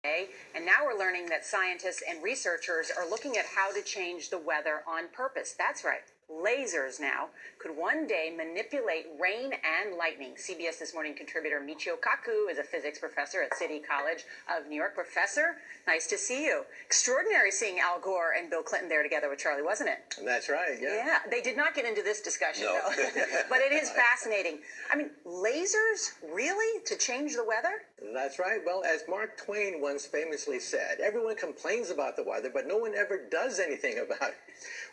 And now we're learning that scientists and researchers are looking at how to change the weather on purpose. That's right. Lasers now could one day manipulate rain and lightning. CBS This Morning contributor Michio Kaku is a physics professor at City College of New York. Professor, nice to see you. Extraordinary seeing Al Gore and Bill Clinton there together with Charlie, wasn't it? That's right, yeah. Yeah, they did not get into this discussion, No. though. But it is fascinating. I mean, lasers, really? To change the weather? That's right. Well, as Mark Twain once famously said, everyone complains about the weather, but no one ever does anything about it.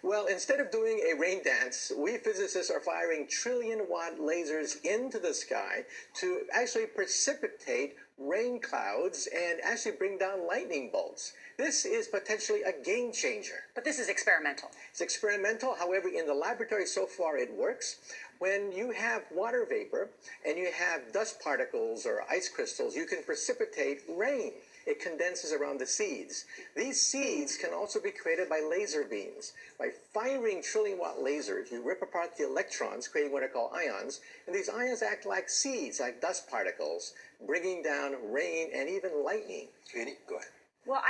Well, instead of doing a rain dance, we physicists are firing trillion-watt lasers into the sky to actually precipitate rain clouds and actually bring down lightning bolts. This is potentially a game changer. But this is experimental. It's experimental. However, in the laboratory so far it works. When you have water vapor and you have dust particles or ice crystals, you can precipitate rain. It condenses around the seeds. These seeds can also be created by laser beams. By firing trillion-watt lasers, you rip apart the electrons, creating what are called ions, and these ions act like seeds, like dust particles, bringing down rain and even lightning. Go ahead. Well,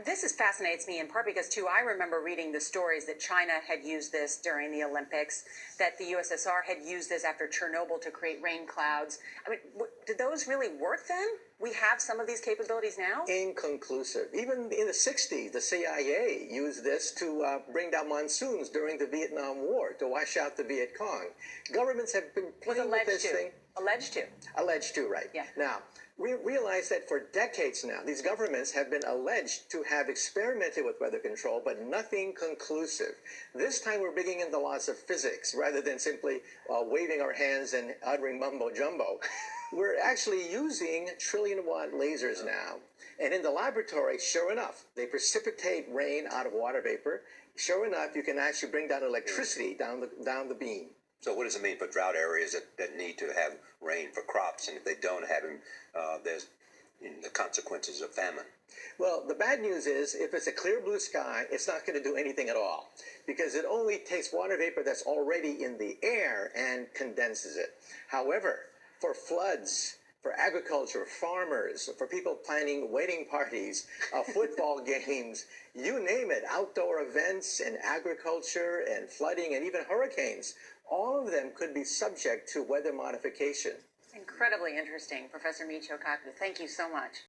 this fascinates me in part because, too, I remember reading the stories that China had used this during the Olympics, that the USSR had used this after Chernobyl to create rain clouds. I mean, did those really work then? We have some of these capabilities now? Inconclusive. Even in the 60s, the CIA used this to bring down monsoons during the Vietnam War, to wash out the Viet Cong. Governments have been playing with this thing. Alleged to. Alleged to, right. Yeah. Now, we realize that for decades now, these governments have been alleged to have experimented with weather control, but nothing conclusive. This time we're bringing in the laws of physics rather than simply waving our hands and uttering mumbo-jumbo. We're actually using trillion-watt lasers now. And in the laboratory, sure enough, they precipitate rain out of water vapor. Sure enough, you can actually bring down electricity down the beam. So what does it mean for drought areas that need to have rain for crops, and if they don't have them, there's the consequences of famine? Well, the bad news is if it's a clear blue sky, it's not going to do anything at all because it only takes water vapor that's already in the air and condenses it. However, for floods, for agriculture, farmers, for people planning wedding parties, football games, you name it, outdoor events and agriculture and flooding and even hurricanes, all of them could be subject to weather modification. Incredibly interesting, Professor Michio Kaku. Thank you so much.